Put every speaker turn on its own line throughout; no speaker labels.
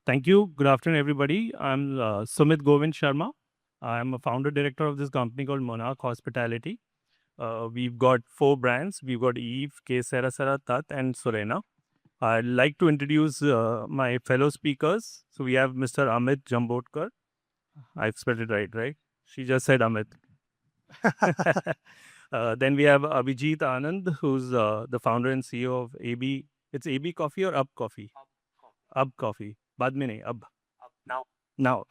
Thank you. Good afternoon, everybody. I'm Sumit Govind Sharma. I'm a founder director of this company called Monarch Hospitality. We've got 4 brands. We've got Eve, K, Sera Sera, Tat, and Surena. I'd like to introduce my fellow speakers. So we have Mr. Amit Jambhotkar. I've spelled it right, right? She just said Amit. Then we have Abhijeet Anand, who's the founder and CEO of AB. It's AB Coffee or Up Coffee? Up Coffee. Baad mein nahi, Ab. Now.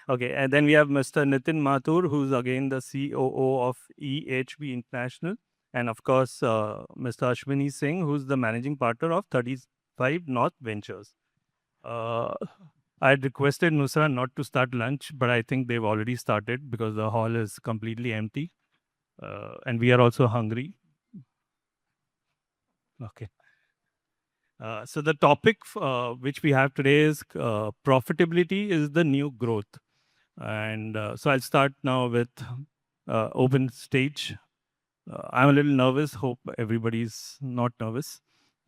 Okay, and then we have Mr. Nitin Mathur, who's again the COO of EHB International. And of course, Mr. Ashwani Singh, who's the managing partner of 35 North Ventures. I had requested Nusra not to start lunch, but I think they've already started because the hall is completely empty. And we are also hungry. Okay. So the topic which we have today is profitability is the new growth. And so I'll start now with open stage. I'm a little nervous. Hope everybody's not nervous.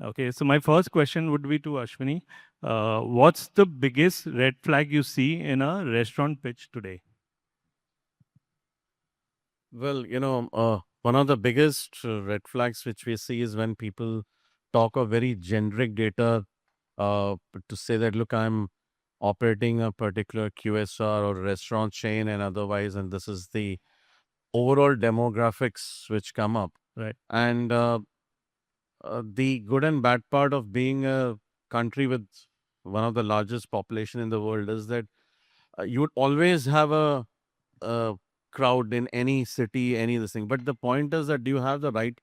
Okay, so my first question would be to Ashwani. What's the biggest red flag you see in a restaurant pitch today?
Well, one of the biggest red flags which we see is when people talk of very generic data to say that, look, I'm operating a particular QSR or restaurant chain and otherwise, and this is the overall demographics which come up.
Right.
And the good and bad part of being a country with one of the largest population in the world is that you would always have a crowd in any city, any this thing. But the point is that do you have the right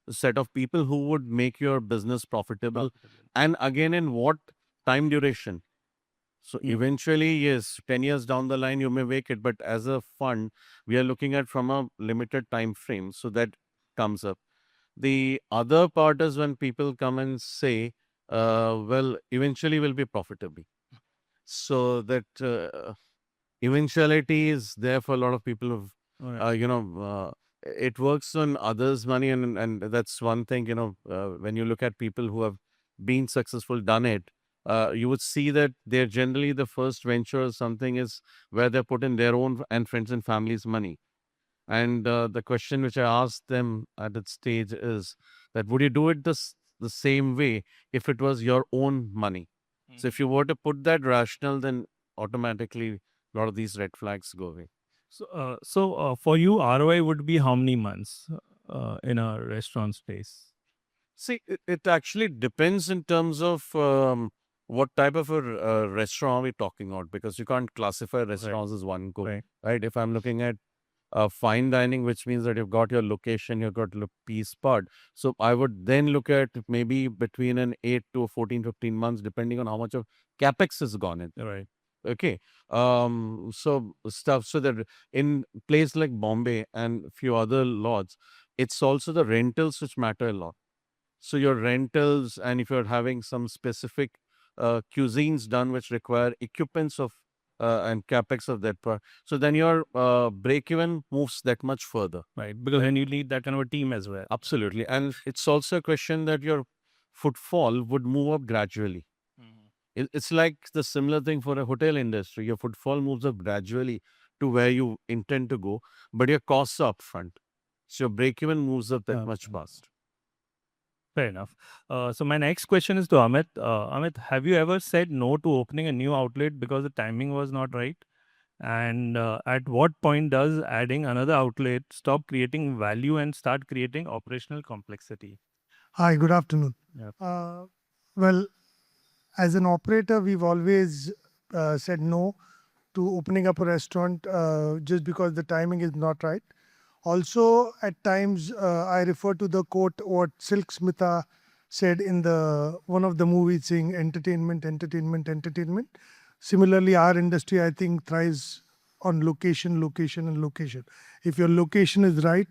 set of people who would make your business profitable? And again, in what time duration? So eventually, yes, 10 years down the line, you may make it. But as a fund, we are looking at from a limited time frame. So that comes up. The other part is when people come and say, well, eventually we'll be profitable. So that eventuality is there for a lot of people who've, it works on others' money. And that's one thing, when you look at people who have been successful, done it, you would see that they're generally the first venture or something is where they put in their own and friends and family's money. And the question which I asked them at that stage is that would you do it the same way if it was your own money? So if you were to put that rational, then automatically a lot of these red flags go away.
So for you, ROI would be how many months in a restaurant space?
See, it actually depends in terms of what type of a restaurant we're talking about, because you can't classify restaurants as one go, right? If I'm looking at fine dining, which means that you've got your location, you've got the piece part. So I would then look at maybe between an 8 to 14, 15 months, depending on how much of capex has gone in.
Right.
Okay. So stuff, so that in place like Bombay and a few other lots, it's also the rentals which matter a lot. So your rentals, and if you're having some specific cuisines done which require equipments of and capex of that part, so then your break even moves that much further.
Right, because then you need that kind of a team as well.
Absolutely, and it's also a question that your footfall would move up gradually. It's like the similar thing for a hotel industry. Your footfall moves up gradually to where you intend to go, but your costs are upfront. So your break even moves up that much fast.
Fair enough. So my next question is to Amit. Amit, have you ever said no to opening a new outlet because the timing was not right? And at what point does adding another outlet stop creating value and start creating operational complexity?
Hi, good afternoon.
Yeah.
Well, as an operator, we've always said no to opening up a restaurant just because the timing is not right. Also, at times, I refer to the quote what Silk Smitha said in the one of the movies, saying entertainment, entertainment, entertainment. Similarly, our industry, I think, thrives on location, location, and location. If your location is right,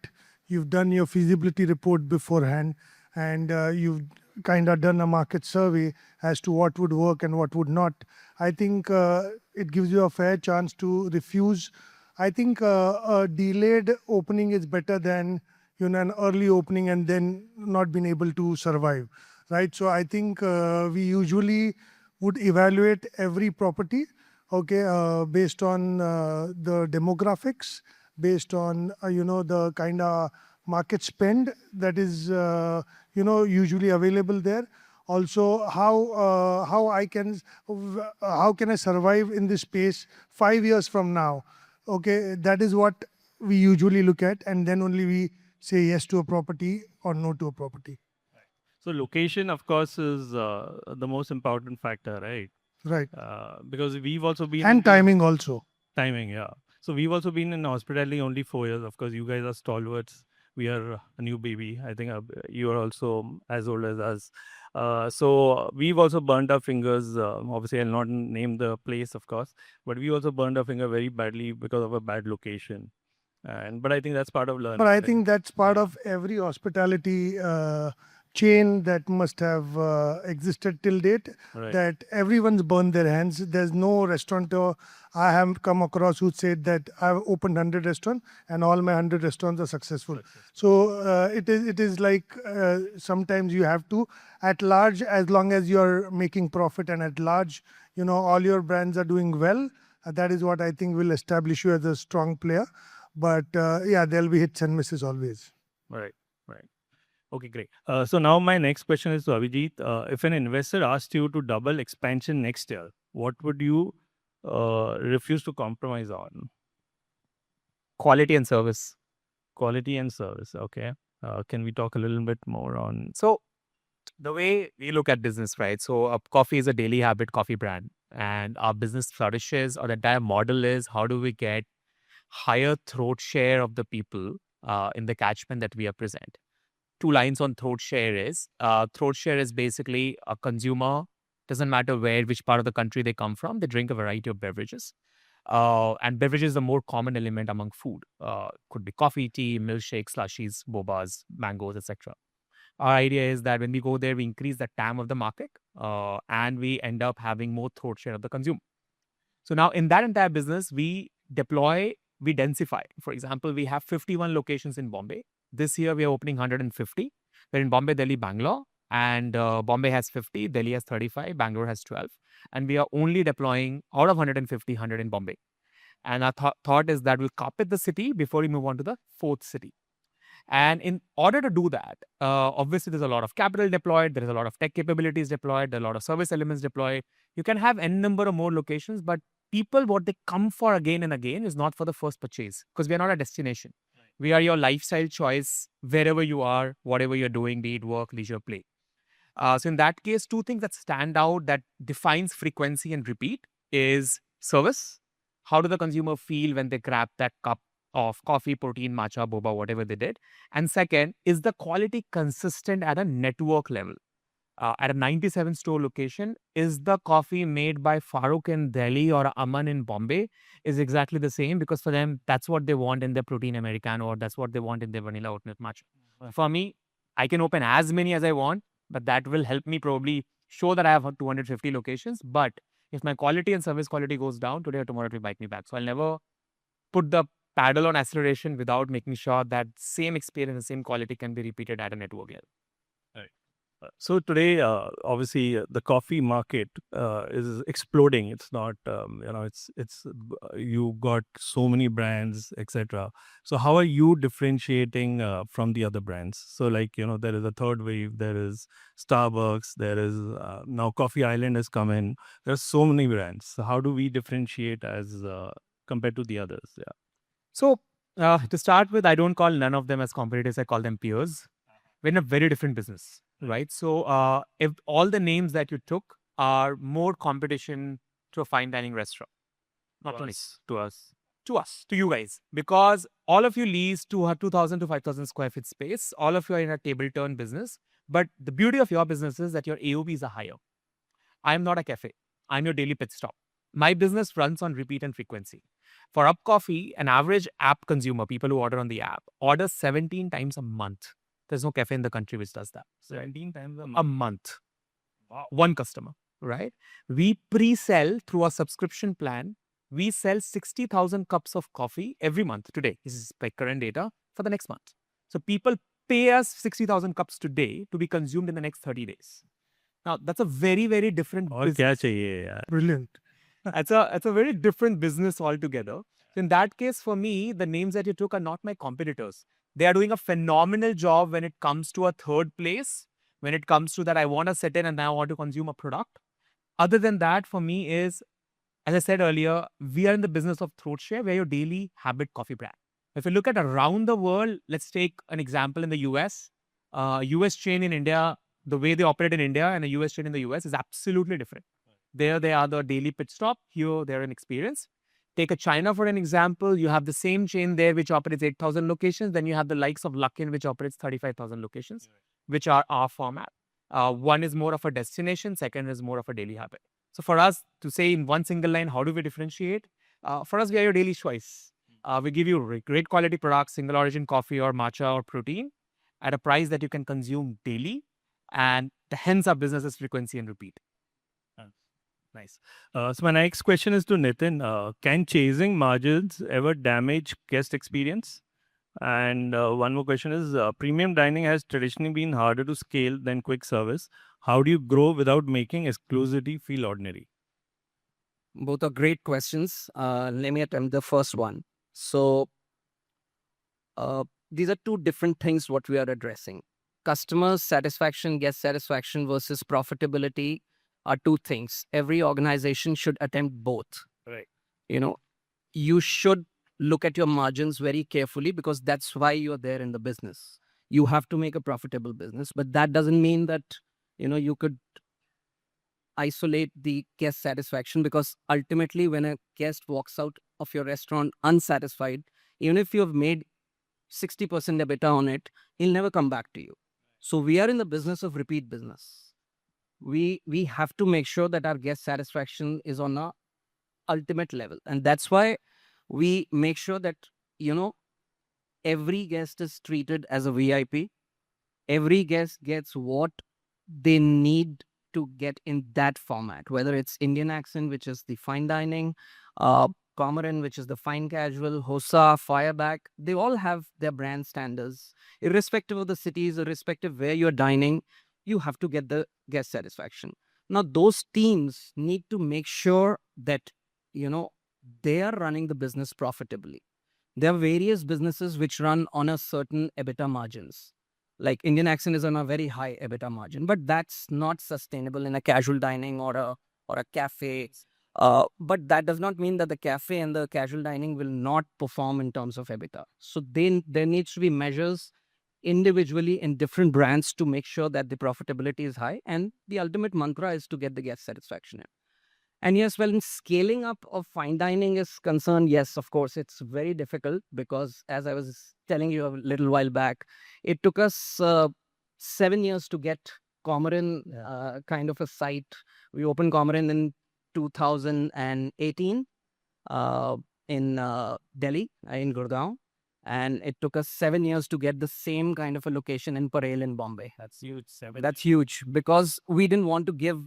you've done your feasibility report beforehand, and you've kind of done a market survey as to what would work and what would not. I think it gives you a fair chance to refuse. I think a delayed opening is better than an early opening and then not being able to survive, right? So I think we usually would evaluate every property, okay, based on the demographics, based on the kind of market spend that is usually available there. Also, how can I survive in this space 5 years from now? Okay, that is what we usually look at, and then only we say yes to a property or no to a property.
So location, of course, is the most important factor, right?
Right.
Because we've also been
And
into
timing also.
timing, yeah. So we've also been in hospitality only 4 years. Of course, you guys are stalwarts. We are a new baby. I think you are also as old as us. So we've also burned our fingers. Obviously, I'll not name the place, of course, but we also burned our finger very badly because of a bad location. But I think that's part of learning.
But I
right?
think that's part of every hospitality chain that must have existed till date,
Right.
that everyone's burned their hands. There's no restaurateur I have come across who said that I've opened 100 restaurants and all my 100 restaurants are successful. So it is like sometimes you have to, at large, as long as you're making profit and at large, all your brands are doing well, that is what I think will establish you as a strong player. But yeah, there'll be hits and misses always.
Right. Right. Okay, great. So now my next question is to Abhijeet. If an investor asked you to double expansion next year, what would you refuse to compromise on?
Quality and service.
Quality and service. Okay. Can we talk a little bit more on?
So the way we look at business, right? So coffee is a daily habit coffee brand, and our business flourishes, or the entire model is how do we get higher throat share of the people in the catchment that we represent. Two lines on throat share is basically a consumer, doesn't matter which part of the country they come from, they drink a variety of beverages. And beverages is the more common element among food. Could be coffee, tea, milkshakes, slushies, bobas, mangoes, etc. Our idea is that when we go there, we increase the TAM of the market, and we end up having more throat share of the consumer. So now in that entire business, we densify. For example, we have 51 locations in Bombay. This year, we are opening 150. We're in Bombay, Delhi, Bangalore, and Bombay has 50, Delhi has 35, Bangalore has 12. And we are only deploying out of 150, 100 in Bombay. And our thought is that we'll carpet the city before we move on to the fourth city. And in order to do that, obviously there's a lot of capital deployed, there is a lot of tech capabilities deployed, there are a lot of service elements deployed. You can have n number of more locations, but people, what they come for again and again is not for the first purchase, because we are not a destination. We are your lifestyle choice wherever you are, whatever you're doing, be it work, leisure, play. So in that case, two things that stand out that defines frequency and repeat is service. How do the consumer feel when they grab that cup of coffee, protein, matcha, boba, whatever they did? And second, is the quality consistent at a network level? At a 97 store location, is the coffee made by Farooq in Delhi or Aman in Bombay is exactly the same, because for them, that's what they want in their protein Americano, or that's what they want in their vanilla oat milk matcha. For me, I can open as many as I want, but that will help me probably show that I have 250 locations. But if my quality and service quality goes down, today or tomorrow it will bite me back. So I'll never put the paddle on acceleration without making sure that same experience and same quality can be repeated at a network level.
So today, obviously, the coffee market is exploding. It's not, you got so many brands, etc. So how are you differentiating from the other brands? So there is a third wave. There is Starbucks. There is now Coffee Island has come in. There are so many brands. So how do we differentiate as compared to the others? Yeah.
So to start with, I don't call none of them as competitors. I call them peers. We're in a very different business, right? So if all the names that you took are more competition to a fine dining restaurant, not to us, to you guys, because all of you lease 2,000 to 5,000 square feet space. All of you are in a table turn business. But the beauty of your business is that your AOVs are higher. I'm not a cafe. I'm your daily pit stop. My business runs on repeat and frequency. For abcoffee, an average app consumer, people who order on the app, orders 17 times a month. There's no cafe in the country which does that.
17 times
A month.
Wow.
One customer, right? We pre-sell through our subscription plan. We sell 60,000 cups of coffee every month today. This is by current data for the next month. So people pay us 60,000 cups today to be consumed in the next 30 days. Now, that's a very, very different
और
business.
क्या चाहिए यार?
Brilliant.
It's a very different business altogether. So in that case, for me, the names that you took are not my competitors. They are doing a phenomenal job when it comes to a third place, when it comes to that I want to sit in and I want to consume a product. Other than that, for me is, as I said earlier, we are in the business of throat share. We're your daily habit coffee brand. If you look at around the world, let's take an example in the US. US chain in India, the way they operate in India and a US chain in the US is absolutely different. There they are the daily pit stop. Here they're an experience. Take a China for an example. You have the same chain there which operates 8,000 locations. Then you have the likes of Luckin which operates 35,000 locations, which are our format. One is more of a destination. Second is more of a daily habit. So for us to say in one single line, how do we differentiate? For us, we are your daily choice. We give you great quality products, single origin coffee or matcha or protein at a price that you can consume daily. And hence our business is frequency and repeat.
Nice. So my next question is to Nitin. Can chasing margins ever damage guest experience? And one more question is, premium dining has traditionally been harder to scale than quick service. How do you grow without making exclusivity feel ordinary?
Both are great questions. Let me attempt the first one. So, these are two different things what we are addressing. Customer satisfaction, guest satisfaction versus profitability are two things. Every organization should attempt both.
Right.
You know, you should look at your margins very carefully because that's why you're there in the business. You have to make a profitable business, but that doesn't mean that, you could isolate the guest satisfaction, because ultimately when a guest walks out of your restaurant unsatisfied, even if you have made 60% EBITDA on it, he'll never come back to you. So we are in the business of repeat business. We have to make sure that our guest satisfaction is on a ultimate level, and that's why we make sure that every guest is treated as a VIP. Every guest gets what they need to get in that format, whether it's Indian accent, which is the fine dining, Cormoran, which is the fine casual, Hosa, Fireback. They all have their brand standards. Irrespective of the cities, irrespective where you're dining, you have to get the guest satisfaction. Now, those teams need to make sure that, they are running the business profitably. There are various businesses which run on a certain EBITDA margins. Like Indian accent is on a very high EBITDA margin, but that's not sustainable in a casual dining or a cafe. But that does not mean that the cafe and the casual dining will not perform in terms of EBITDA. So there needs to be measures individually in different brands to make sure that the profitability is high, and the ultimate mantra is to get the guest satisfaction in. And yes, well, in scaling up of fine dining is concerned, yes, of course, it's very difficult because, as I was telling you a little while back, it took us 7 years to get Cormoran kind of a site. We opened Cormoran in 2018 in Delhi, in Gurgaon. And it took us 7 years to get the same kind of a location in Parel in Bombay.
That's huge.
That's huge because we didn't want to give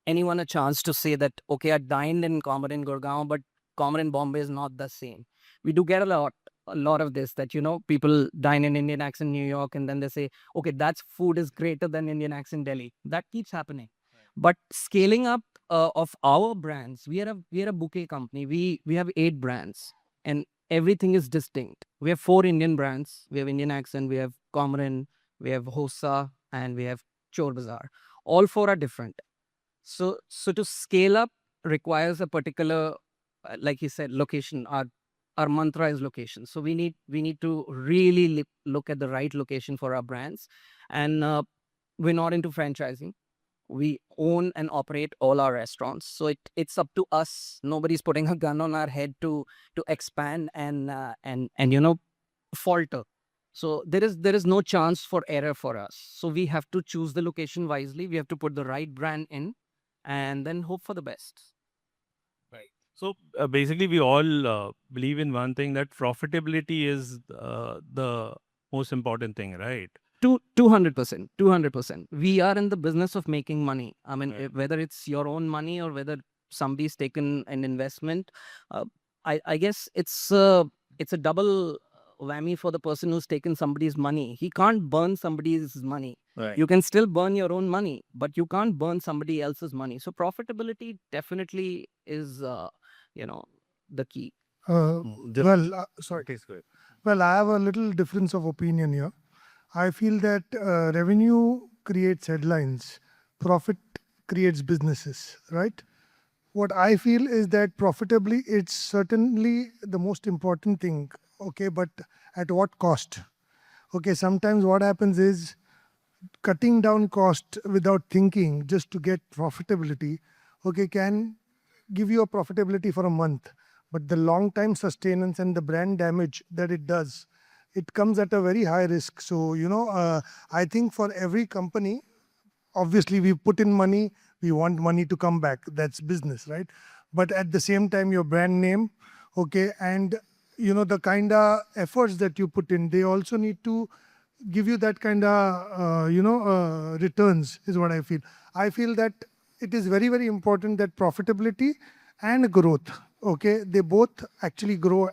anyone a chance to say that, okay, I dined in Cormoran Gurgaon, but Cormoran Bombay is not the same. We do get a lot of this, that, people dine in Indian accent New York and then they say, okay, that's food is greater than Indian accent Delhi. That keeps happening. But scaling up of our brands, we are a bouquet company. We have 8 brands and everything is distinct. We have 4 Indian brands. We have Indian accent, we have Cormoran, we have Hosa, and we have Chor Bazaar. All 4 are different. So to scale up requires a particular, like you said, location. Our mantra is location. So we need to really look at the right location for our brands. And we're not into franchising. We own and operate all our restaurants. So it's up to us. Nobody's putting a gun on our head to expand and falter. So there is no chance for error for us. So we have to choose the location wisely. We have to put the right brand in and then hope for the best.
Right. So basically, we all believe in one thing, that profitability is the most important thing, right?
200%. 200%. We are in the business of making money. I mean,
Right.
whether it's your own money or whether somebody's taken an investment, I guess it's a double whammy for the person who's taken somebody's money. He can't burn somebody's money.
Right.
You can still burn your own money, but you can't burn somebody else's money. So profitability definitely is, the key.
Sorry.
Please go ahead.
Well, I have a little difference of opinion here. I feel that revenue creates headlines, profit creates businesses, right? What I feel is that profitably, it's certainly the most important thing, okay, but at what cost? Okay, sometimes what happens is cutting down cost without thinking just to get profitability, okay, can give you a profitability for a month, but the long time sustenance and the brand damage that it does, it comes at a very high risk. So I think for every company, obviously we put in money, we want money to come back, that's business, right? But at the same time, your brand name, okay, and the kind of efforts that you put in, they also need to give you that kind of returns, is what I feel that it is very, very important that profitability and growth, okay, they both actually go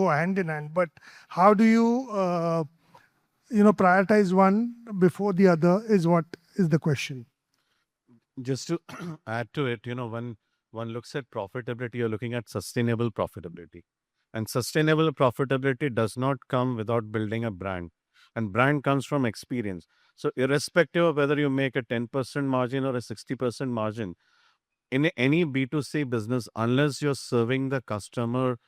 hand in hand. But how do you prioritize one before the other is what is the question.
Just to add to it, when one looks at profitability, you're looking at sustainable profitability. And sustainable profitability does not come without building a brand. And brand comes from experience. So irrespective of whether you make a 10% margin or a 60% margin, in any B2C business, unless you're serving the customer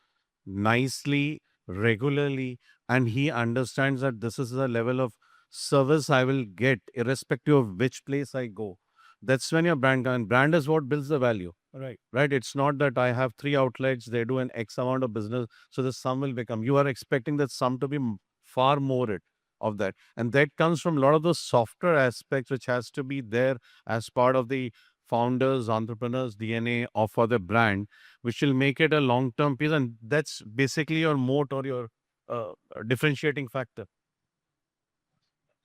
nicely, regularly, and he understands that this is the level of service I will get, irrespective of which place I go, that's when your brand, and brand is what builds the value. Right. It's not that I have 3 outlets, they do an X amount of business, so the sum will become. You are expecting that sum to be far more of that. And that comes from a lot of those softer aspects which has to be there as part of the founders, entrepreneurs' DNA of for the brand, which will make it a long-term piece. And that's basically your moat or your differentiating factor.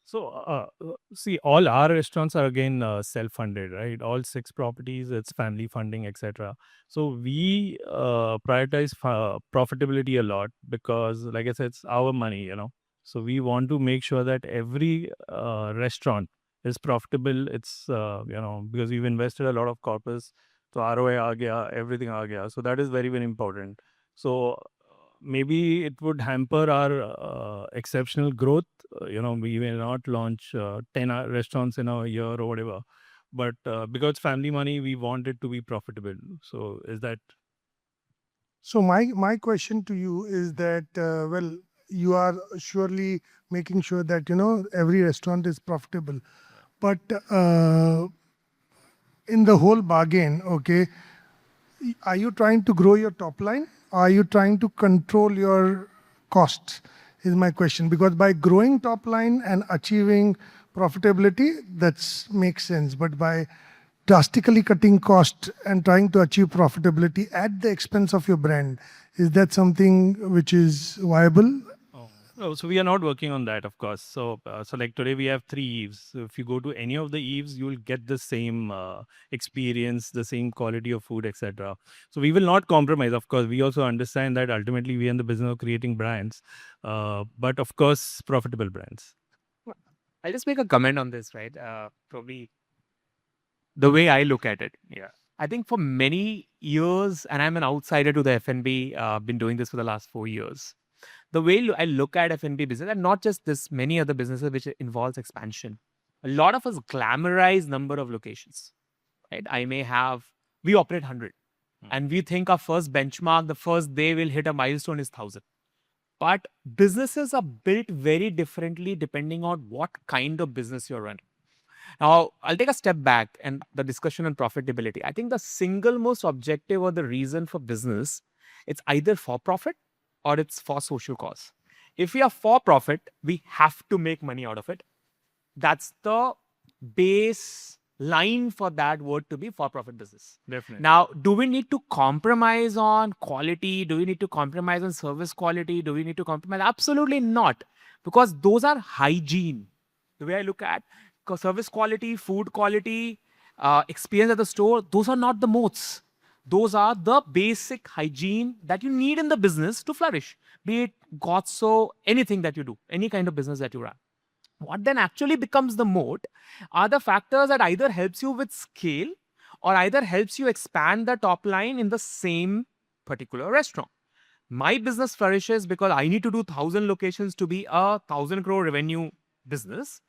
So, see, all our restaurants are again self-funded, right? All 6 properties, it's family funding, etc. So we prioritize profitability a lot because, like I said, it's our money. So we want to make sure that every restaurant is profitable. It's because we've invested a lot of corpus, so ROI aa gaya, everything aa gaya. So that is very, very important. So maybe it would hamper our exceptional growth. We may not launch 10 restaurants in a year or whatever, but because it's family money, we want it to be profitable. So is that?
So my question to you is that, well, you are surely making sure that, every restaurant is profitable. But in the whole bargain, okay, are you trying to grow your top line? Or are you trying to control your costs? Is my question. Because by growing top line and achieving profitability, that makes sense. But by drastically cutting cost and trying to achieve profitability at the expense of your brand, is that something which is viable?
Oh, so we are not working on that, of course. So, like today we have 3 eves. So if you go to any of the eves, you will get the same experience, the same quality of food, etc. So we will not compromise. Of course, we also understand that ultimately we are in the business of creating brands, but of course, profitable brands.
I'll just make a comment on this, right? Probably the way I look at it.
Yeah.
I think for many years, and I'm an outsider to the F&B, been doing this for the last 4 years. The way I look at F&B business, and not just this, many other businesses which involves expansion. A lot of us glamorize number of locations, right? We operate 100, and we think our first benchmark, the first day we'll hit a milestone is 1,000. But businesses are built very differently depending on what kind of business you're running. Now, I'll take a step back and the discussion on profitability. I think the single most objective or the reason for business, it's either for profit or it's for social cause. If we are for profit, we have to make money out of it. That's the base line for that word to be for profit business.
Definitely.
Now, do we need to compromise on quality? Do we need to compromise on service quality? Do we need to compromise? Absolutely not. Because those are hygiene. The way I look at service quality, food quality, experience at the store, those are not the moats. Those are the basic hygiene that you need in the business to flourish. Be it GOTSO, anything that you do, any kind of business that you run. What then actually becomes the moat are the factors that either helps you with scale or either helps you expand the top line in the same particular restaurant. My business flourishes because I need to do 1,000 locations to be a 1,000 crore revenue business.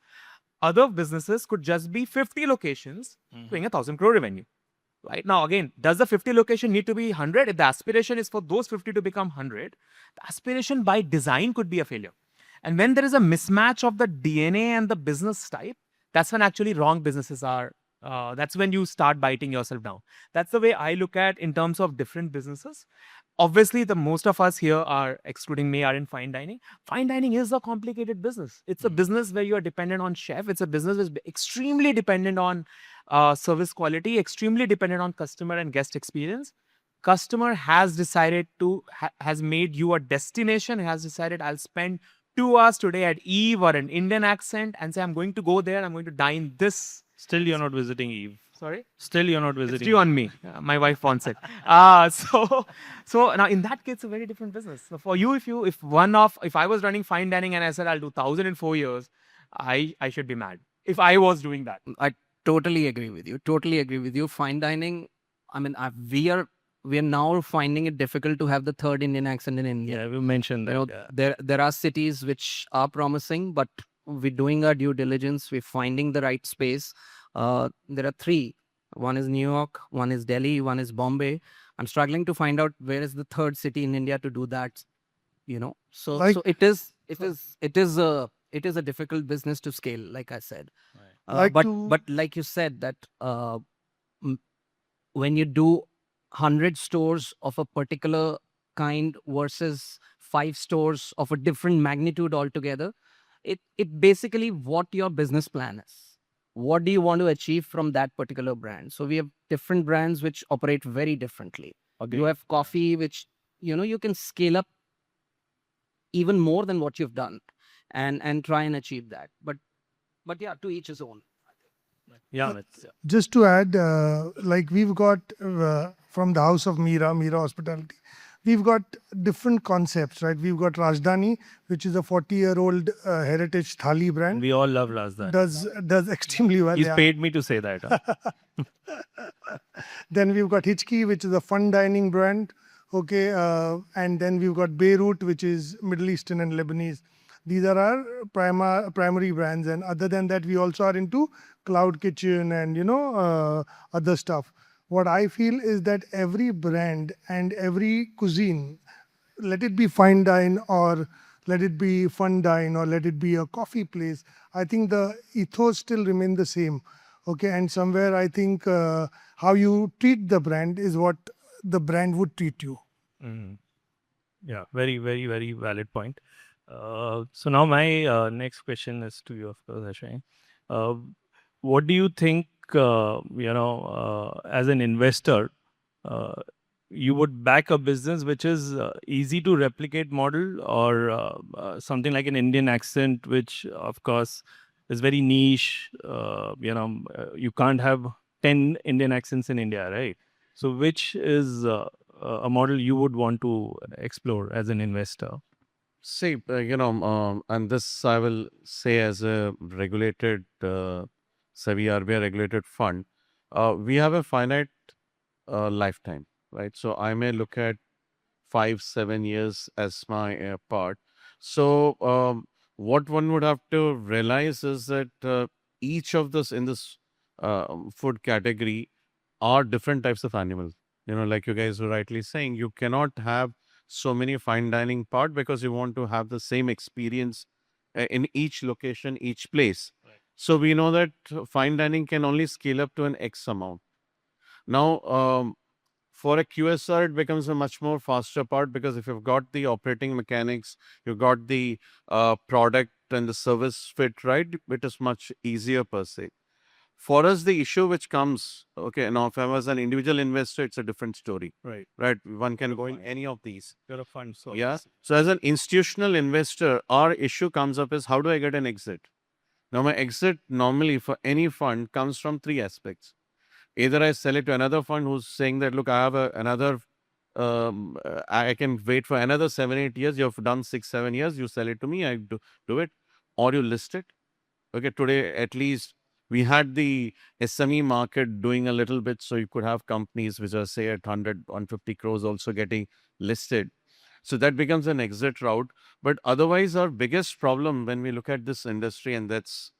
Other businesses could just be 50 locations doing a 1,000 crore revenue. Right now, again, does the 50 location need to be 100? If the aspiration is for those 50 to become 100, the aspiration by design could be a failure. And when there is a mismatch of the DNA and the business type, that's when actually wrong businesses are. That's when you start biting yourself down. That's the way I look at in terms of different businesses. Obviously, the most of us here are, excluding me, are in fine dining. Fine dining is a complicated business. It's a business where you are dependent on chef. It's a business that's extremely dependent on service quality, extremely dependent on customer and guest experience. Customer has decided to has made you a destination. Has decided I'll spend 2 hours today at Eve or an Indian accent and say I'm going to go there. I'm going to dine this.
Still, you're not visiting Eve.
Sorry.
Still, you're not
It's
visiting.
due on me. My wife wants it. So now in that case, it's a very different business. So for you, if I was running fine dining and I said I'll do 1,000 in 4 years, I should be mad if I was doing that.
I totally agree with you. Totally agree with you. Fine dining. I mean, we are now finding it difficult to have the third Indian accent in India.
Yeah, we mentioned that.
You know, there are cities which are promising, but we're doing our due diligence. We're finding the right space. There are three. One is New York, one is Delhi, one is Bombay. I'm struggling to find out where is the third city in India to do that. So
Like-
so it is a difficult business to scale, like I said.
Like
But
to-
but like you said that when you do 100 stores of a particular kind versus 5 stores of a different magnitude altogether, it basically what your business plan is. What do you want to achieve from that particular brand? So we have different brands which operate very differently. You have coffee, which you can scale up even more than what you've done and try and achieve that. But yeah, to each his own.
Yeah, Amit.
Just to add, like we've got from the house of Mirah Hospitality, we've got different concepts, right? We've got Rajdhani, which is a 40-year-old heritage thali brand.
We all love Razdan.
Does extremely well.
He's
yeah.
paid me to say that. Huh?
Then we've got Hichki, which is a fun dining brand. Okay, and then we've got Beirut, which is Middle Eastern and Lebanese. These are our primary brands, and other than that, we also are into cloud kitchen and other stuff. What I feel is that every brand and every cuisine, let it be fine dine or let it be fun dine or let it be a coffee place, I think the ethos still remain the same. Okay, and somewhere I think how you treat the brand is what the brand would treat you.
Mhm. Yeah, very, very, very valid point. So now my next question is to you, of course, Ashwani. What do you think, as an investor, you would back a business which is easy to replicate model or something like an Indian accent, which of course is very niche. You can't have 10 Indian accents in India, right? So which is a model you would want to explore as an investor?
See, and this I will say as a regulated, SEBI RBI regulated fund, we have a finite lifetime, right? So I may look at 5-7 years as my part. So what one would have to realize is that each of this in this food category are different types of animals. Like you guys were rightly saying, you cannot have so many fine dining part because you want to have the same experience in each location, each place. So we know that fine dining can only scale up to an X amount. Now, for a QSR, it becomes a much more faster part because if you've got the operating mechanics, you've got the product and the service fit right, it is much easier per se. For us, the issue which comes, okay, now if I was an individual investor, it's a different story,
Right.
right? One can go in any of these.
You're a fund source.
Yeah. So as an institutional investor, our issue comes up is how do I get an exit? Now, my exit normally for any fund comes from three aspects. Either I sell it to another fund who's saying that, look, I have I can wait for another 7-8 years. You've done 6-7 years. You sell it to me. I do it, or you list it. Okay, today at least we had the SME market doing a little bit, so you could have companies which are say at 100, 150 crores also getting listed. So that becomes an exit route. But otherwise, our biggest problem when we look at this industry, and that's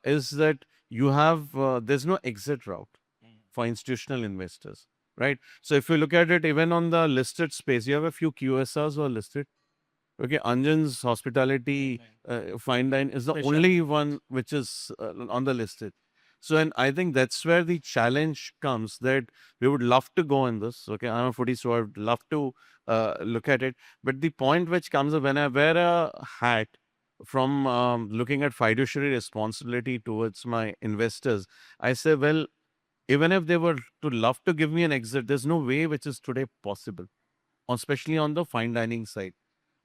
is that you have there's no exit route for institutional investors, right? So if you look at it, even on the listed space, you have a few QSRs who are listed. Okay, Anjan's Hospitality Fine Dine is the
Special.
only one which is on the listed. So, and I think that's where the challenge comes that we would love to go in this. Okay, I'm a foodie, so I'd love to look at it. But the point which comes up when I wear a hat from looking at fiduciary responsibility towards my investors, I say, well, even if they were to love to give me an exit, there's no way which is today possible, especially on the fine dining side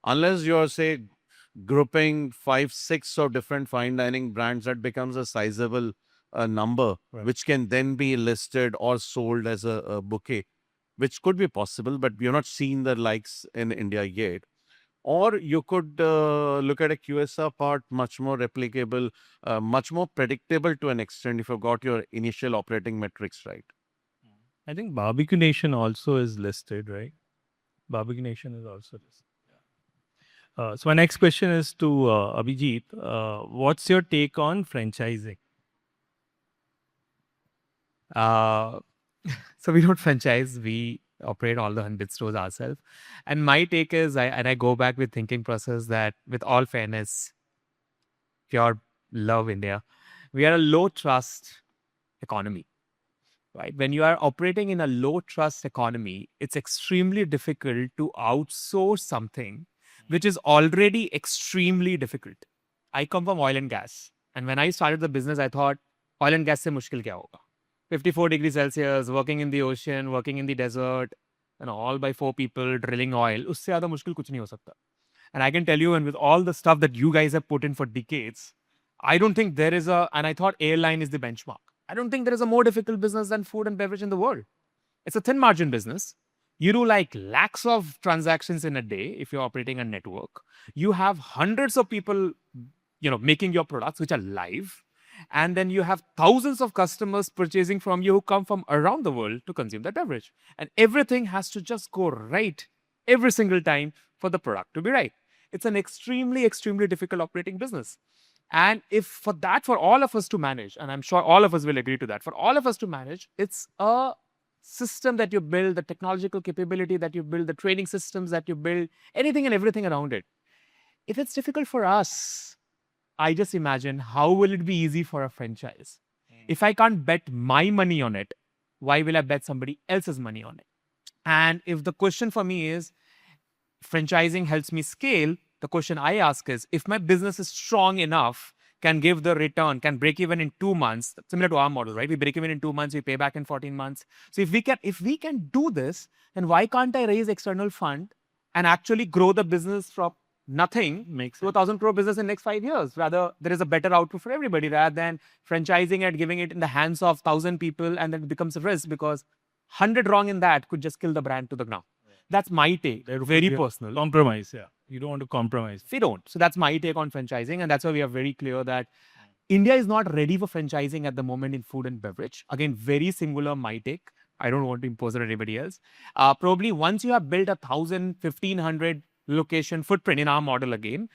unless you're say grouping 5 6 of different fine dining brands, that becomes a sizable number,
Right.
which can then be listed or sold as a bouquet, which could be possible, but we're not seeing the likes in India yet. Or you could look at a QSR part, much more replicable, much more predictable to an extent if you've got your initial operating metrics right.
I think Barbecue Nation also is listed, right? Barbecue Nation is also listed. So my next question is to Abhijeet. What's your take on franchising?
Uh, so we don't franchise. We operate all the 100 stores ourselves. And my take is, I go back with thinking process that with all fairness, pure love India, we are a low trust economy, right? When you are operating in a low trust economy, it's extremely difficult to outsource something which is already extremely difficult. I come from oil and gas. And when I started the business, I thought oil and gas se mushkil kya hoga? 54 degrees Celsius, working in the ocean, working in the desert, and all by 4 people drilling oil. Usse zyada mushkil kuch nahi ho sakta. And I can tell you, and with all the stuff that you guys have put in for decades, I don't think there is a, and I thought airline is the benchmark. I don't think there is a more difficult business than food and beverage in the world. It's a thin margin business. You do like lakhs of transactions in a day if you're operating a network. You have hundreds of people, making your products which are live. And then you have thousands of customers purchasing from you who come from around the world to consume that beverage. And everything has to just go right every single time for the product to be right. It's an extremely, extremely difficult operating business. And if for all of us to manage, and I'm sure all of us will agree to that, for all of us to manage, it's a system that you build, the technological capability that you build, the training systems that you build, anything and everything around it. If it's difficult for us, I just imagine how will it be easy for a franchise? If I can't bet my money on it, why will I bet somebody else's money on it? And if the question for me is, franchising helps me scale, the question I ask is, if my business is strong enough, can give the return, can break even in 2 months, similar to our model, right? We break even in 2 months, we pay back in 14 months. So if we can do this, then why can't I raise external fund and actually grow the business from nothing
Makes
to a
sense.
1,000 crore business in next 5 years? Rather, there is a better output for everybody rather than franchising and giving it in the hands of 1,000 people, and then it becomes a risk because 100 wrong in that could just kill the brand to the ground. That's my take.
There
Very
could be a
personal.
Compromise, yeah. You don't want to compromise.
We don't. So that's my take on franchising. And that's why we are very clear that India is not ready for franchising at the moment in food and beverage. Again, very singular my take. I don't want to impose it on anybody else. Probably once you have built 1,000, 1,500 location footprint in our model again,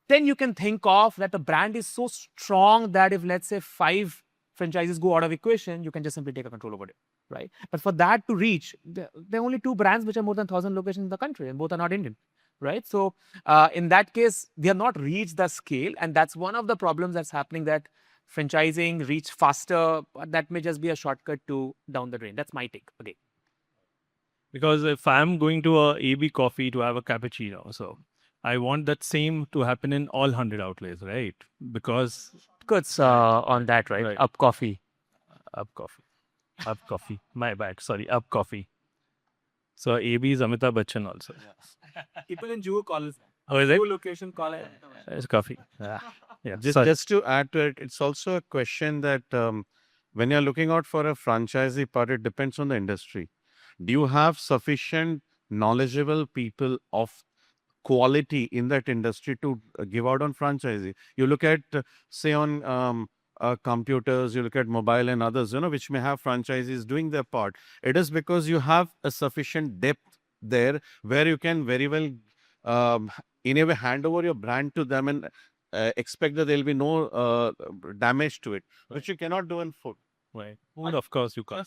then you can think of that the brand is so strong that if, let's say, 5 franchises go out of equation, you can just simply take a control over it, right? But for that to reach, there are only 2 brands which are more than 1,000 locations in the country, and both are not Indian, right? So in that case, they have not reached the scale, and that's one of the problems that's happening, that franchising reach faster, but that may just be a shortcut to down the drain. That's my take. Okay.
Because if I'm going to a AB coffee to have a cappuccino, so I want that same to happen in all 100 outlets, right? Because
Shortcuts on that, right?
Right.
Up coffee.
Up coffee. Up coffee. My bad. Sorry. Up coffee. So AB is Amitabh Bachchan also.
People in Juhu call it.
Oh, is it?
Location call it.
It's coffee. Yeah.
Just,
Sorry.
just to add to it, it's also a question that when you're looking out for a franchisee part, it depends on the industry. Do you have sufficient knowledgeable people of quality in that industry to give out on franchisee. You look at, say, on computers, you look at mobile and others, which may have franchisees doing their part. It is because you have a sufficient depth there where you can very well, in a way, hand over your brand to them and expect that there will be no damage to it, which you cannot do in food.
Right. Food, of course, you can't.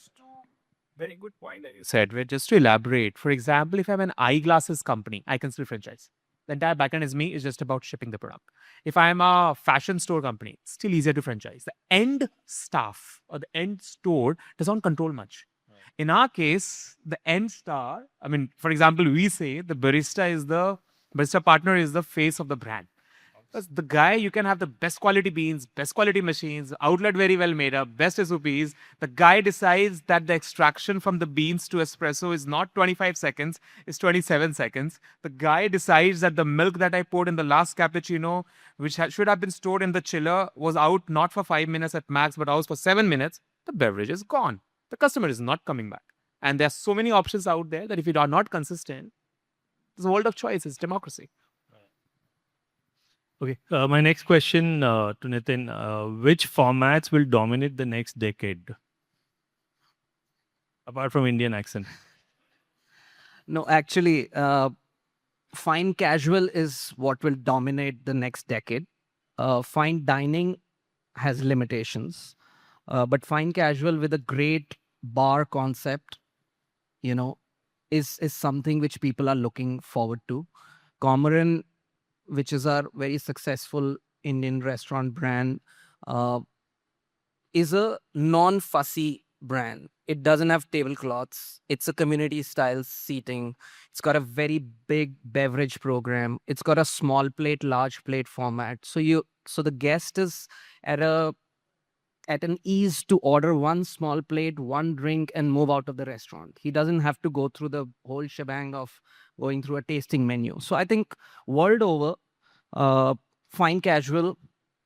Very good point that you said. Where just to elaborate, for example, if I have an eyeglasses company, I can still franchise. The entire backend is me. It's just about shipping the product. If I'm a fashion store company, it's still easier to franchise. The end staff or the end store does not control much. In our case, the end star, I mean, for example, we say the barista partner is the face of the brand. Because the guy, you can have the best quality beans, best quality machines, outlet very well made up, best SOPs. The guy decides that the extraction from the beans to espresso is not 25 seconds, it's 27 seconds. The guy decides that the milk that I poured in the last cappuccino, which should have been stored in the chiller, was out not for 5 minutes at max, but out for 7 minutes. The beverage is gone. The customer is not coming back. And there are so many options out there that if you are not consistent, there's a world of choice. It's democracy.
Okay. My next question to Nitin: which formats will dominate the next decade, apart from Indian accent?
No, actually, fine casual is what will dominate the next decade. Fine dining has limitations, but fine casual with a great bar concept, is something which people are looking forward to. Cormoran, which is our very successful Indian restaurant brand, is a non-fussy brand. It doesn't have tablecloths. It's a community-style seating. It's got a very big beverage program. It's got a small plate, large plate format. So the guest is at an ease to order one small plate, one drink, and move out of the restaurant. He doesn't have to go through the whole shebang of going through a tasting menu. So I think world over, fine casual,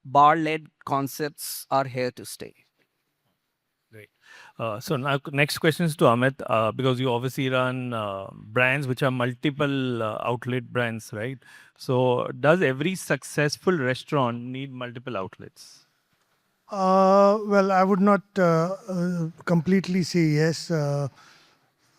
bar-led concepts are here to stay.
Great. So now next question is to Amit, because you obviously run brands which are multiple outlet brands, right? So does every successful restaurant need multiple outlets?
Well, I would not completely say yes.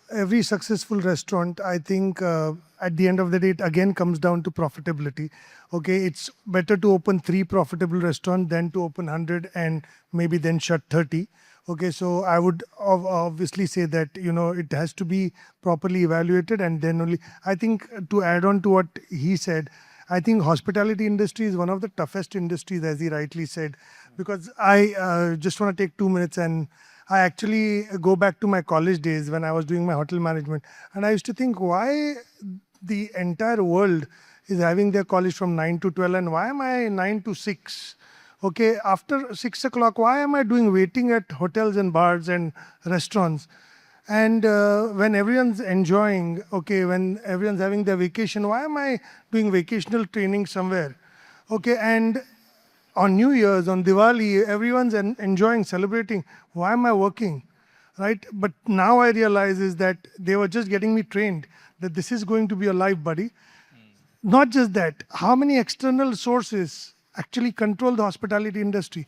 Every successful restaurant, I think, at the end of the day, it again comes down to profitability. Okay, it's better to open 3 profitable restaurants than to open 100 and maybe then shut 30. Okay, so I would obviously say that, it has to be properly evaluated, and then only, I think, to add on to what he said, I think hospitality industry is one of the toughest industries, as he rightly said, because I just want to take 2 minutes, and I actually go back to my college days when I was doing my hotel management, and I used to think, why the entire world is having their college from 9 to 12, and why am I 9 to 6? Okay, after 6 o'clock, why am I doing waiting at hotels and bars and restaurants? And when everyone's enjoying, okay, when everyone's having their vacation, why am I doing vacational training somewhere? Okay, and on New Year's, on Diwali, everyone's enjoying, celebrating. Why am I working? Right? But now I realize is that they were just getting me trained that this is going to be your life, buddy. Not just that, how many external sources actually control the hospitality industry?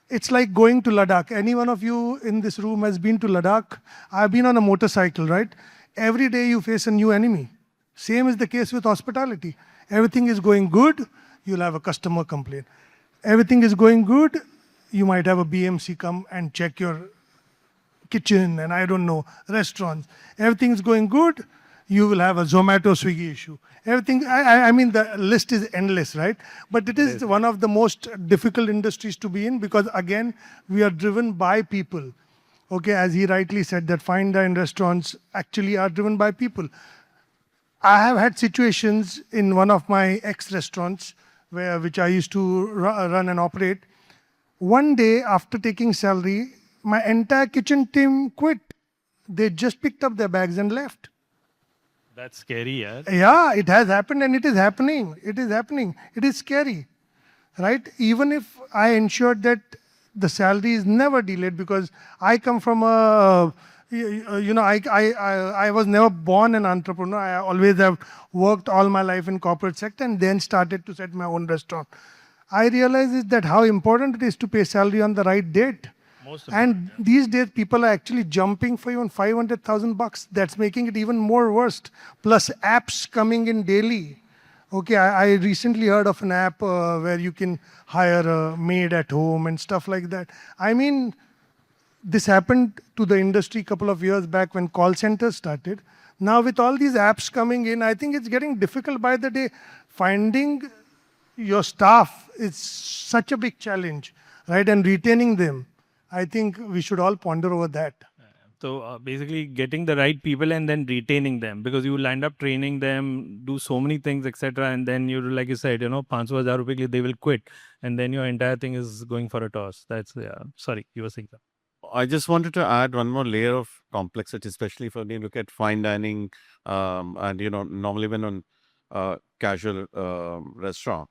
It's like going to Ladakh. Any one of you in this room has been to Ladakh? I've been on a motorcycle, right? Every day you face a new enemy. Same is the case with hospitality. Everything is going good, you'll have a customer complaint. Everything is going good, you might have a BMC come and check your kitchen and I don't know, restaurants. Everything is going good, you will have a Zomato, Swiggy issue. Everything, I mean, the list is endless, right? But it is one of the most difficult industries to be in because, again, we are driven by people. Okay, as he rightly said, that fine dine restaurants actually are driven by people. I have had situations in one of my ex-restaurants which I used to run and operate. One day after taking salary, my entire kitchen team quit. They just picked up their bags and left.
That's scary, yeah.
Yeah, it has happened and it is happening. It is happening. It is scary, right? Even if I ensured that the salary is never delayed because I come from a I was never born an entrepreneur. I always have worked all my life in corporate sector and then started to set my own restaurant. I realize is that how important it is to pay salary on the right date. And these days, people are actually jumping for even 500,000 bucks. That's making it even more worse. Plus apps coming in daily. Okay, I recently heard of an app where you can hire a maid at home and stuff like that. I mean, this happened to the industry a couple of years back when call centers started. Now with all these apps coming in, I think it's getting difficult by the day. Finding your staff is such a big challenge, right? And retaining them. I think we should all ponder over that.
So basically getting the right people and then retaining them, because you will end up training them, do so many things, etc. And then you, like you said, 500,000 rupees ke liye they will quit. And then your entire thing is going for a toss. That's, sorry, you were saying that.
I just wanted to add one more layer of complexity, especially when you look at fine dining, and normally when on casual restaurant.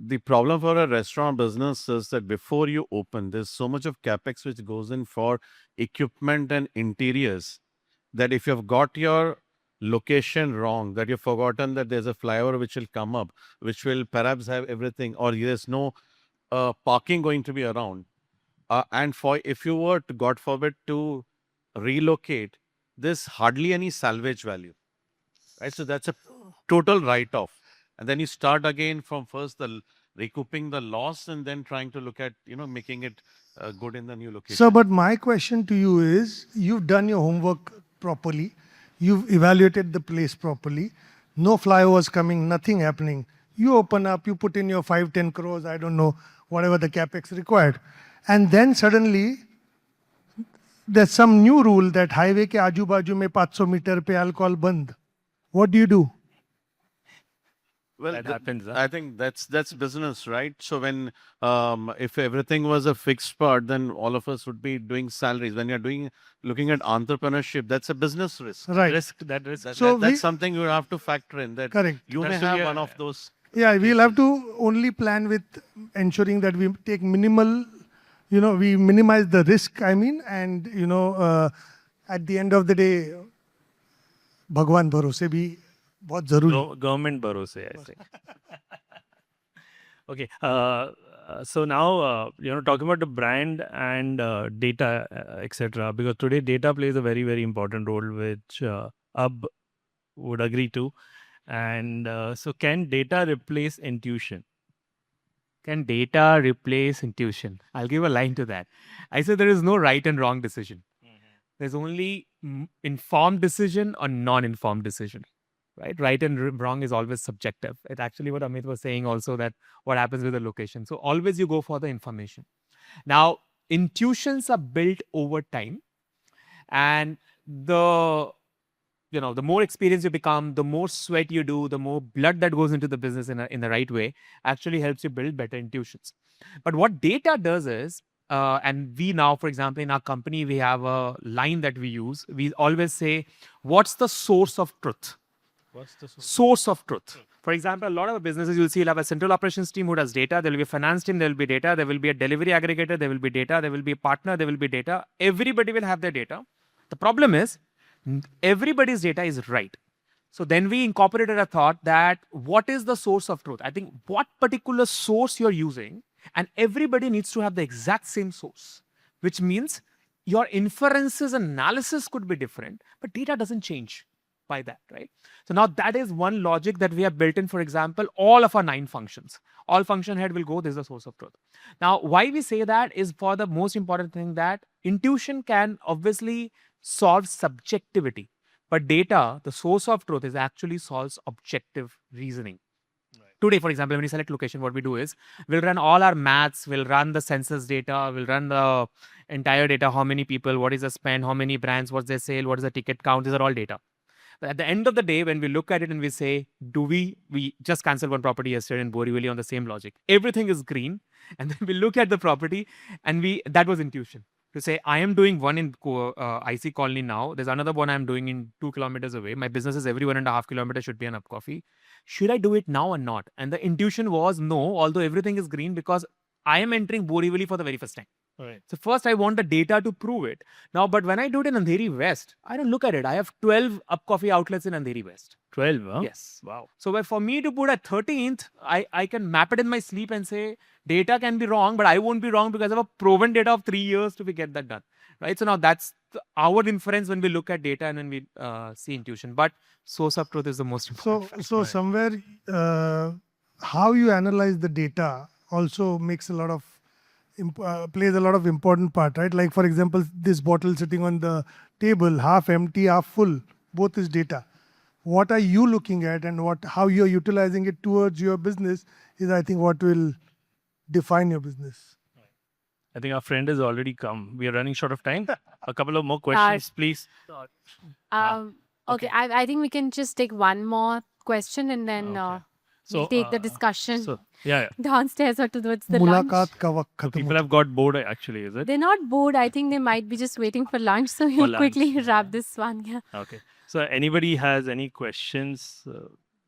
The problem for a restaurant business is that before you open, there's so much of capex which goes in for equipment and interiors that if you've got your location wrong, that you've forgotten that there's a flyover which will come up, which will perhaps have everything, or there's no parking going to be around. And if you were to, God forbid, to relocate, there's hardly any salvage value, right? So that's a total write-off. And then you start again from first the recouping the loss and then trying to look at, making it good in the new location.
So, but my question to you is, you've done your homework properly. You've evaluated the place properly. No flyovers coming, nothing happening. You open up, you put in your 5-10 crores, I don't know, whatever the capex required. And then suddenly, there's some new rule that highway ke aaju baaju mein 500 meter pe alcohol band. What do you do?
Well,
That happens, huh?
I think that's business, right? So when if everything was a fixed part, then all of us would be doing salaries. When you're looking at entrepreneurship, that's a business risk.
Right.
Risk, that risk.
So
that's
we-
something you have to factor in. That
Correct.
you may
That's to
have
be
one
a-
of those.
Yeah, we'll have to only plan with ensuring that we take minimal, we minimize the risk, and, at the end of the day, Bhagwan bharose bhi bahut zaruri.
Government bharose, I say. Okay. So now, talking about the brand and data, etc. Because today data plays a very, very important role, which Ab would agree to. And so can data replace intuition?
Can data replace intuition? I'll give a line to that. I say there is no right and wrong decision. There's only informed decision or non-informed decision, right? Right and wrong is always subjective. It's actually what Amit was saying also, that what happens with the location. So always you go for the information. Now, intuitions are built over time, and the more experienced you become, the more sweat you do, the more blood that goes into the business in the right way actually helps you build better intuitions. But what data does is, and we now, for example, in our company, we have a line that we use. We always say, what's the source of truth?
What's the
Source of truth. For example, a lot of businesses you'll see will have a central operations team who does data. There will be a finance team, there will be data. There will be a delivery aggregator, there will be data. There will be a partner, there will be data. Everybody will have their data. The problem is, everybody's data is right. So then we incorporated a thought that what is the source of truth? I think what particular source you're using, and everybody needs to have the exact same source, which means your inferences and analysis could be different, but data doesn't change by that, right? So now that is one logic that we have built in, for example, all of our 9 functions. All function head will go, this is the source of truth. Now, why we say that is for the most important thing, that intuition can obviously solve subjectivity, but data, the source of truth, is actually solves objective reasoning. Today, for example, when we select location, what we do is we'll run all our maths, we'll run the census data, we'll run the entire data, how many people, what is the spend, how many brands, what's their sale, what is the ticket count, these are all data. But at the end of the day, when we look at it and we say, we just canceled one property yesterday in Borivali on the same logic. Everything is green. And then we look at the property and that was intuition. To say, I am doing one in IC Colony now. There's another one I'm doing in 2 kilometers away. My business is every 1.5 kilometers should be an abcoffee. Should I do it now or not? And the intuition was no, although everything is green, because I am entering Borivali for the very first time.
Right.
So first I want the data to prove it. Now, but when I do it in Andheri West, I don't look at it. I have 12 abcoffee outlets in Andheri West.
12, huh?
Yes.
Wow.
So for me to put at 13th, I can map it in my sleep and say data can be wrong, but I won't be wrong because I have a proven data of 3 years to get that done. Right. So now that's our inference when we look at data and when we see intuition. But source of truth is the most important.
So somewhere, how you analyze the data also makes a lot of plays a lot of important part, right? Like for example, this bottle sitting on the table, half empty, half full, both is data. What are you looking at, and how you're utilizing it towards your business is, I think, what will define your business.
I think our friend has already come. We are running short of time. A couple of more questions, please.
Okay, I think we can just take one more question and then
Okay.
we'll take the discussion
So, yeah.
downstairs or towards the lunch.
Mulaqat ka waqt
So
khatam
people
ho
have got bored, actually, is it?
They're not bored. I think they might be just waiting for lunch. So we'll
lunch,
quickly
yeah.
wrap this one. Yeah.
Okay. So anybody has any questions?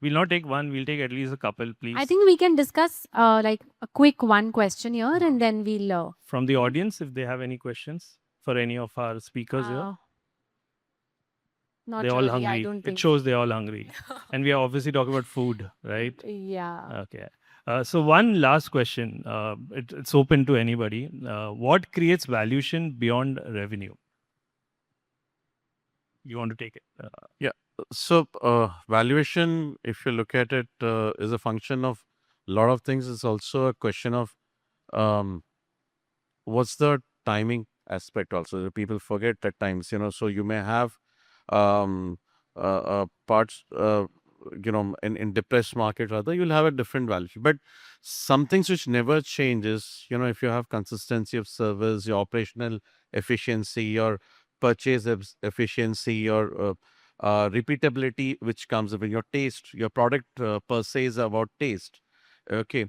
We'll not take one. We'll take at least a couple, please.
I think we can discuss like a quick one question here and then we'll.
From the audience, if they have any questions for any of our speakers here.
Not
They're all
really,
hungry.
I don't think.
It shows they're all hungry. And we are obviously talking about food, right?
Yeah.
Okay. So one last question. It's open to anybody. What creates valuation beyond revenue? You want to take it?
So valuation, if you look at it, is a function of a lot of things. It's also a question of what's the timing aspect also. People forget at times, so you may have parts, in depressed market rather, you'll have a different valuation. But some things which never changes, if you have consistency of service, your operational efficiency, your purchase efficiency, your repeatability, which comes with your taste, your product per se is about taste. Okay.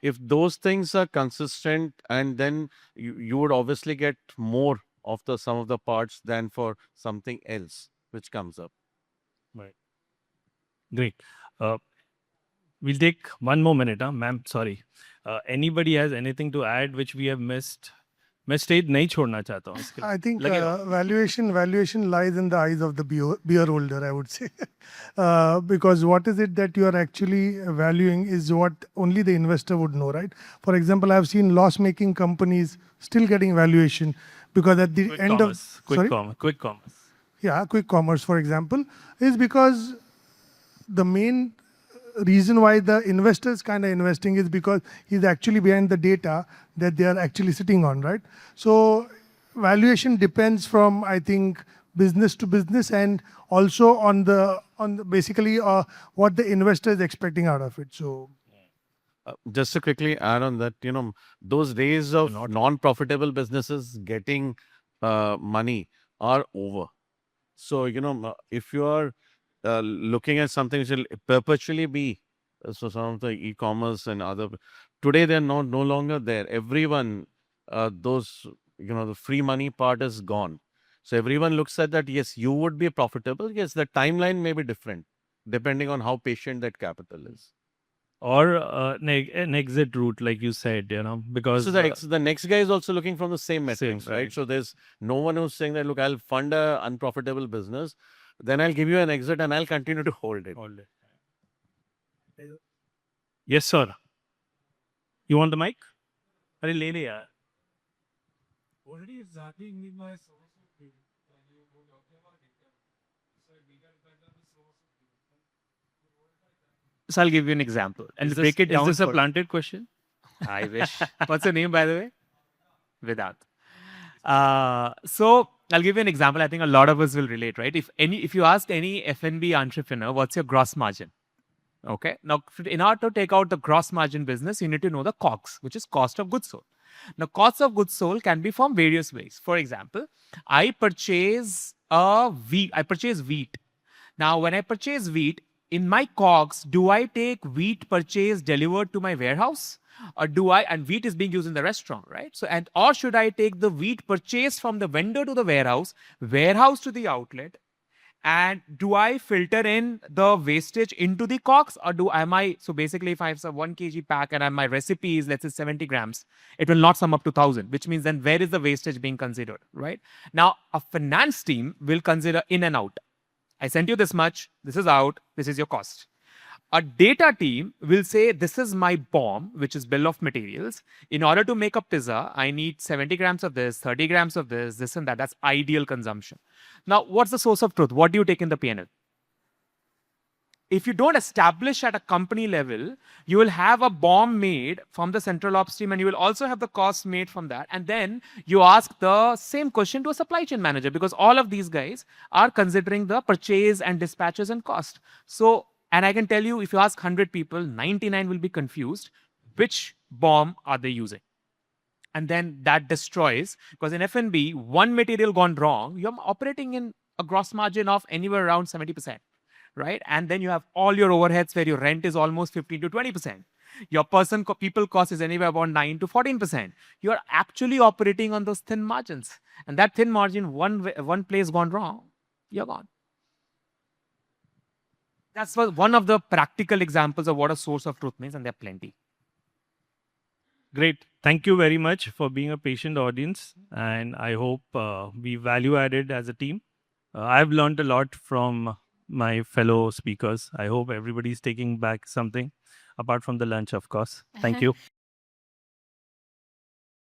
If those things are consistent, and then you would obviously get more of the sum of the parts than for something else which comes up.
Right. Great. We'll take one more minute, ma'am. Sorry. Anybody has anything to add which we have missed? मैं stage नहीं छोड़ना चाहता हूँ इसके लिए.
I think
लगे रहो.
valuation lies in the eyes of the beer holder, I would say. Because what is it that you are actually valuing is what only the investor would know, right? For example, I've seen loss-making companies still getting valuation because at the
Quick
end
commerce.
of... Sorry?
Quick commerce.
Yeah, quick commerce, for example, is because the main reason why the investor is kind of investing is because he's actually behind the data that they are actually sitting on, right? So valuation depends from, I think, business to business, and also on the basically what the investor is expecting out of it. So
just to quickly add on that, those days of non-profitable businesses getting money are over. So, if you are looking at something which will perpetually be, so some of the e-commerce and other, today they're no longer there. Everyone, those, the free money part is gone. So everyone looks at that, yes, you would be profitable. Yes, the timeline may be different depending on how patient that capital is.
Or an exit route, like you said, because...
So the next guy is also looking from the same metrics, right? So there's no one who's saying that, look, I'll fund a unprofitable business, then I'll give you an exit and I'll continue to hold it.
Yes, sir. You want the mic? Arey, le le yaar.
What did exactly mean by source of data? You were talking about data. So data depends on the source of data.
So I'll give you an example and break it down.
Is this a
for-
planted question?
I wish. What's your name, by the way? Vedant. So I'll give you an example. I think a lot of us will relate, right? If you ask any F&B entrepreneur, what's your gross margin? Okay. Now, in order to take out the gross margin business, you need to know the COGS, which is cost of goods sold. Now, cost of goods sold can be from various ways. For example, I purchase wheat. Now, when I purchase wheat, in my COGS, do I take wheat purchase delivered to my warehouse? Or and wheat is being used in the restaurant, right? Or should I take the wheat purchased from the vendor to the warehouse to the outlet, And do I filter in the wastage into the cogs, or so basically if I have some 1 kg pack and my recipe is, let's say, 70 grams, it will not sum up to 1,000, which means then where is the wastage being considered, right? Now, a finance team will consider in and out. I sent you this much, this is out, this is your cost. A data team will say, this is my BOM, which is bill of materials. In order to make a pizza, I need 70 grams of this, 30 grams of this and that. That's ideal consumption. Now, what's the source of truth? What do you take in the P&L? If you don't establish at a company level, you will have a BOM made from the central ops team, and you will also have the cost made from that. And then you ask the same question to a supply chain manager, because all of these guys are considering the purchase and dispatches and cost. So, and I can tell you, if you ask 100 people, 99 will be confused. Which BOM are they using? And then that destroys, because in F&B, one material gone wrong, you're operating in a gross margin of anywhere around 70%. Right? And then you have all your overheads where your rent is almost 15 to 20%. Your people cost is anywhere about 9 to 14%. You are actually operating on those thin margins. And that thin margin, one place gone wrong, you're gone. That's one of the practical examples of what a source of truth means, and there are plenty.
Great. Thank you very much for being a patient audience. And I hope we value added as a team. I've learned a lot from my fellow speakers. I hope everybody's taking back something, apart from the lunch, of course. Thank you.